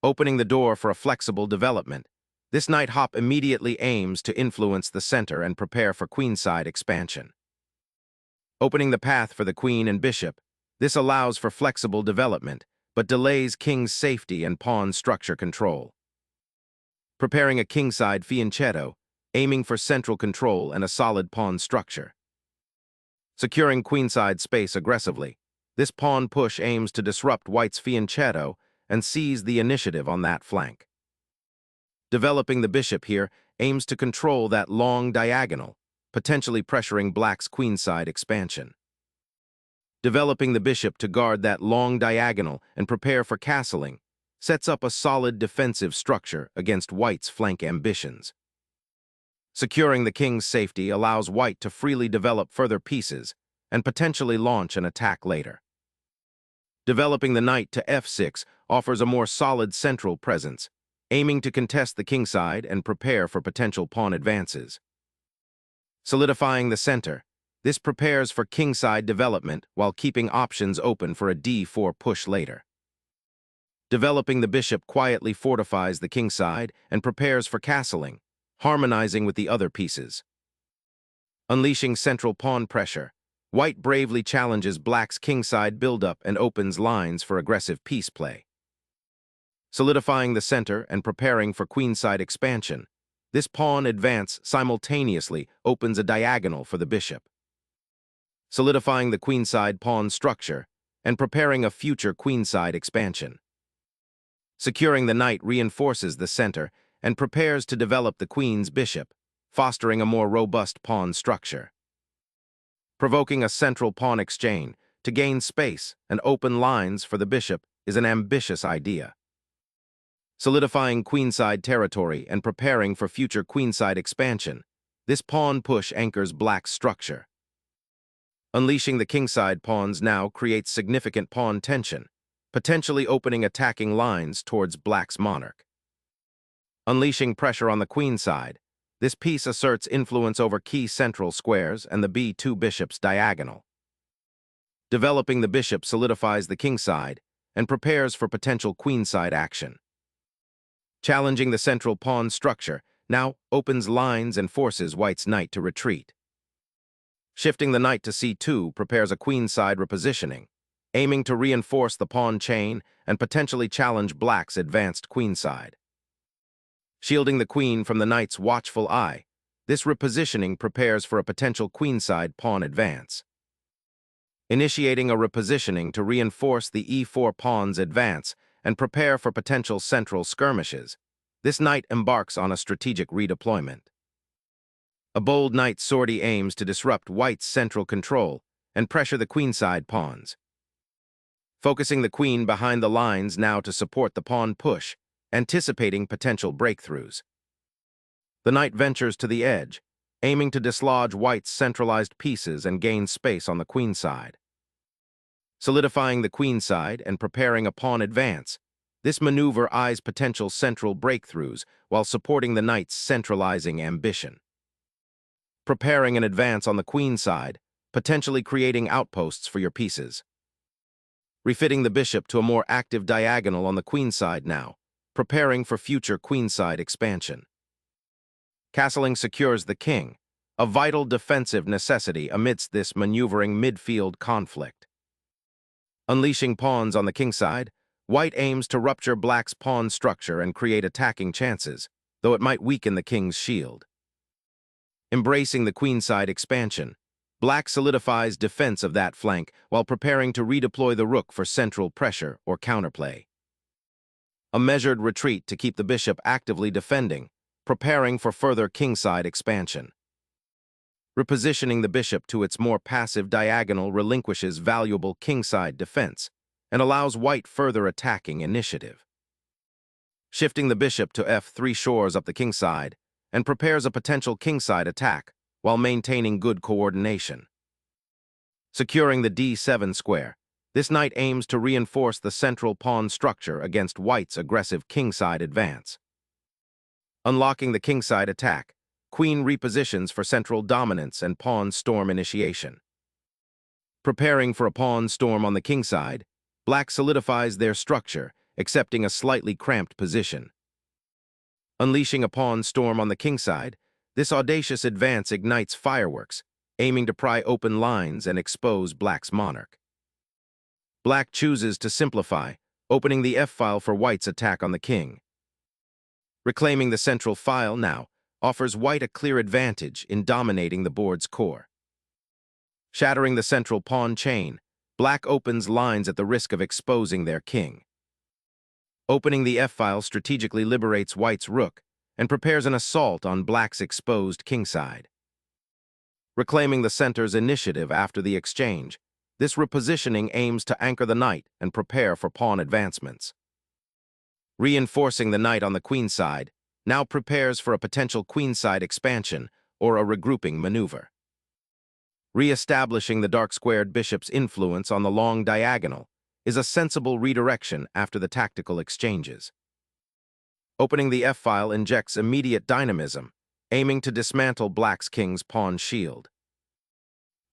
opening the door for a flexible development. This knight hop immediately aims to influence the center and prepare for queenside expansion. Opening the path for the queen and bishop, this allows for flexible development, but delays king's safety and pawn structure control. Preparing a kingside fianchetto, aiming for central control and a solid pawn structure. Securing queenside space aggressively, this pawn push aims to disrupt white's fianchetto and seize the initiative on that flank. Developing the bishop here aims to control that long diagonal, potentially pressuring black's queenside expansion. Developing the bishop to guard that long diagonal and prepare for castling sets up a solid defensive structure against white's flank ambitions. Securing the king's safety allows white to freely develop further pieces and potentially launch an attack later. Developing the knight to f6 offers a more solid central presence, aiming to contest the kingside and prepare for potential pawn advances. Solidifying the center, this prepares for kingside development while keeping options open for a d4 push later. Developing the bishop quietly fortifies the kingside and prepares for castling, harmonizing with the other pieces. Unleashing central pawn pressure, white bravely challenges black's kingside buildup and opens lines for aggressive piece play. Solidifying the center and preparing for queenside expansion, this pawn advance simultaneously opens a diagonal for the bishop. Solidifying the queenside pawn structure and preparing a future queenside expansion. Securing the knight reinforces the center and prepares to develop the queen's bishop, fostering a more robust pawn structure. Provoking a central pawn exchange to gain space and open lines for the bishop is an ambitious idea. Solidifying queenside territory and preparing for future queenside expansion, this pawn push anchors black's structure. Unleashing the kingside pawns now creates significant pawn tension, potentially opening attacking lines towards black's monarch. Unleashing pressure on the queenside, this piece asserts influence over key central squares and the b2 bishop's diagonal. Developing the bishop solidifies the kingside and prepares for potential queenside action. Challenging the central pawn structure now opens lines and forces white's knight to retreat. Shifting the knight to c2 prepares a queenside repositioning, aiming to reinforce the pawn chain and potentially challenge black's advanced queenside. Shielding the queen from the knight's watchful eye, this repositioning prepares for a potential queenside pawn advance. Initiating a repositioning to reinforce the e4 pawn's advance and prepare for potential central skirmishes, this knight embarks on a strategic redeployment. A bold knight sortie aims to disrupt white's central control and pressure the queenside pawns. Focusing the queen behind the lines now to support the pawn push, anticipating potential breakthroughs. The knight ventures to the edge, aiming to dislodge white's centralized pieces and gain space on the queenside. Solidifying the queenside and preparing a pawn advance, this maneuver eyes potential central breakthroughs while supporting the knight's centralizing ambition. Preparing an advance on the queenside, potentially creating outposts for your pieces. Refitting the bishop to a more active diagonal on the queenside now, preparing for future queenside expansion. Castling secures the king, a vital defensive necessity amidst this maneuvering midfield conflict. Unleashing pawns on the kingside, white aims to rupture black's pawn structure and create attacking chances, though it might weaken the king's shield. Embracing the queenside expansion, black solidifies defense of that flank while preparing to redeploy the rook for central pressure or counterplay. A measured retreat to keep the bishop actively defending, preparing for further kingside expansion. Repositioning the bishop to its more passive diagonal relinquishes valuable kingside defense and allows white further attacking initiative. Shifting the bishop to f3 shores up the kingside and prepares a potential kingside attack while maintaining good coordination. Securing the d7 square, this knight aims to reinforce the central pawn structure against white's aggressive kingside advance. Unlocking the kingside attack, queen repositions for central dominance and pawn storm initiation. Preparing for a pawn storm on the kingside, black solidifies their structure, accepting a slightly cramped position. Unleashing a pawn storm on the kingside, this audacious advance ignites fireworks, aiming to pry open lines and expose black's monarch. Black chooses to simplify, opening the f-file for white's attack on the king. Reclaiming the central file now offers white a clear advantage in dominating the board's core. Shattering the central pawn chain, black opens lines at the risk of exposing their king. Opening the f-file strategically liberates white's rook and prepares an assault on black's exposed kingside. Reclaiming the center's initiative after the exchange, this repositioning aims to anchor the knight and prepare for pawn advancements. Reinforcing the knight on the queenside now prepares for a potential queenside expansion or a regrouping maneuver. Re-establishing the dark-squared bishop's influence on the long diagonal is a sensible redirection after the tactical exchanges. Opening the f-file injects immediate dynamism, aiming to dismantle black's king's pawn shield.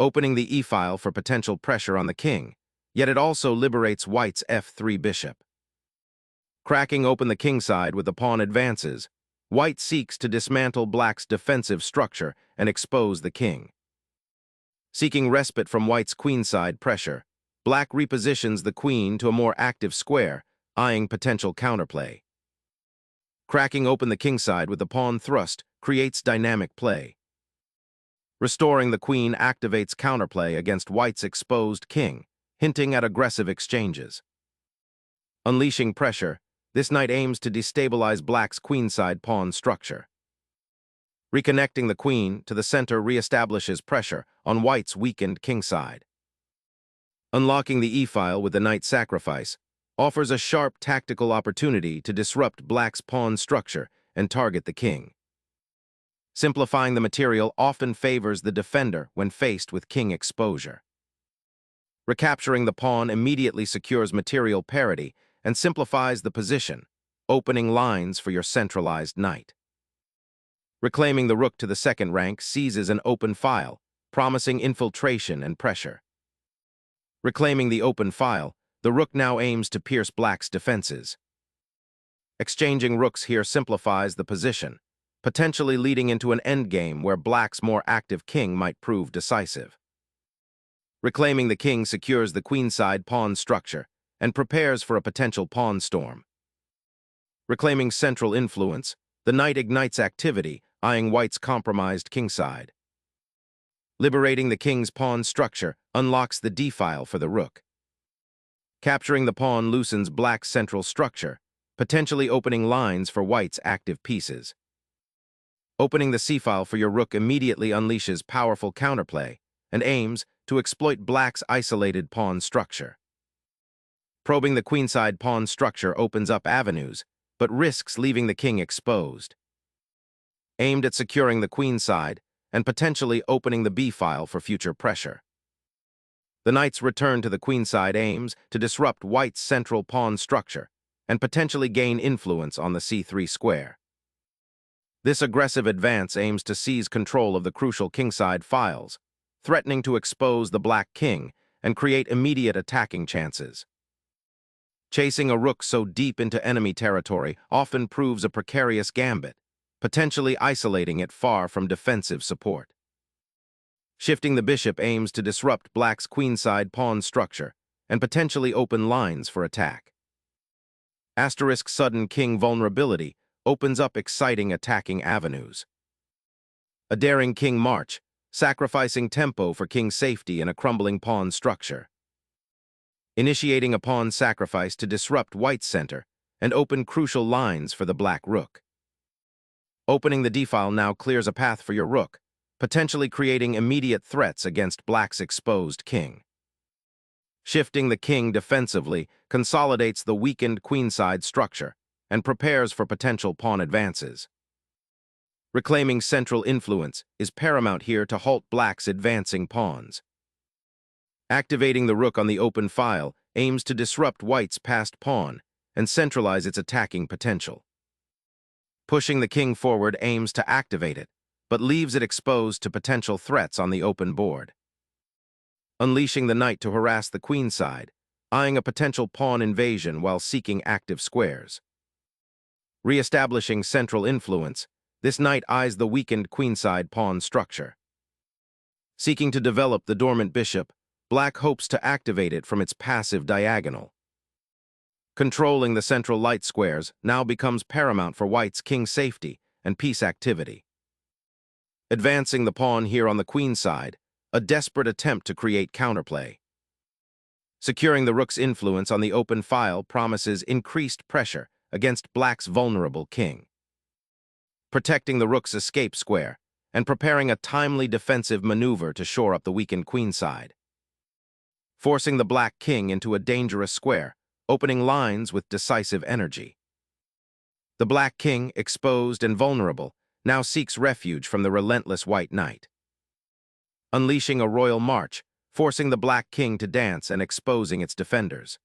Opening the e-file for potential pressure on the king, yet it also liberates white's f3 bishop. Cracking open the kingside with the pawn advances, white seeks to dismantle black's defensive structure and expose the king. Seeking respite from white's queenside pressure, black repositions the queen to a more active square, eyeing potential counterplay. Cracking open the kingside with the pawn thrust creates dynamic play. Restoring the queen activates counterplay against white's exposed king, hinting at aggressive exchanges. Unleashing pressure, this knight aims to destabilize black's queenside pawn structure. Reconnecting the queen to the center reestablishes pressure on white's weakened kingside. Unlocking the e-file with the knight sacrifice offers a sharp tactical opportunity to disrupt black's pawn structure and target the king. Simplifying the material often favors the defender when faced with king exposure. Recapturing the pawn immediately secures material parity and simplifies the position, opening lines for your centralized knight. Reclaiming the rook to the second rank seizes an open file, promising infiltration and pressure. Reclaiming the open file, the rook now aims to pierce black's defenses. Exchanging rooks here simplifies the position, potentially leading into an endgame where black's more active king might prove decisive. Reclaiming the king secures the queenside pawn structure and prepares for a potential pawn storm. Reclaiming central influence, the knight ignites activity, eyeing white's compromised kingside. Liberating the king's pawn structure unlocks the d-file for the rook. Capturing the pawn loosens black's central structure, potentially opening lines for white's active pieces. Opening the c-file for your rook immediately unleashes powerful counterplay and aims to exploit black's isolated pawn structure. Probing the queenside pawn structure opens up avenues, but risks leaving the king exposed. Aimed at securing the queenside and potentially opening the b-file for future pressure. The knight's return to the queenside aims to disrupt white's central pawn structure and potentially gain influence on the c3 square. This aggressive advance aims to seize control of the crucial kingside files, threatening to expose the black king and create immediate attacking chances. Chasing a rook so deep into enemy territory often proves a precarious gambit, potentially isolating it far from defensive support. Shifting the bishop aims to disrupt black's queenside pawn structure and potentially open lines for attack. Asterisk sudden king vulnerability opens up exciting attacking avenues. A daring king march, sacrificing tempo for king's safety in a crumbling pawn structure. Initiating a pawn sacrifice to disrupt white's center and open crucial lines for the black rook. Opening the d-file now clears a path for your rook, potentially creating immediate threats against black's exposed king. Shifting the king defensively consolidates the weakened queenside structure and prepares for potential pawn advances. Reclaiming central influence is paramount here to halt black's advancing pawns. Activating the rook on the open file aims to disrupt white's passed pawn and centralize its attacking potential. Pushing the king forward aims to activate it, but leaves it exposed to potential threats on the open board. Unleashing the knight to harass the queenside eyeing a potential pawn invasion while seeking active squares. Re-establishing central influence, this knight eyes the weakened queenside pawn structure. Seeking to develop the dormant bishop, black hopes to activate it from its passive diagonal. Controlling the central light squares now becomes paramount for white's king safety and piece activity. Advancing the pawn here on the queen side, a desperate attempt to create counterplay. Securing the rook's influence on the open file promises increased pressure against black's vulnerable king. Protecting the rook's escape square and preparing a timely defensive maneuver to shore up the weakened queen side. Forcing the black king into a dangerous square, opening lines with decisive energy. The black king, exposed and vulnerable, now seeks refuge from the relentless white knight. Unleashing a royal march, forcing the black king to dance and exposing its defenders.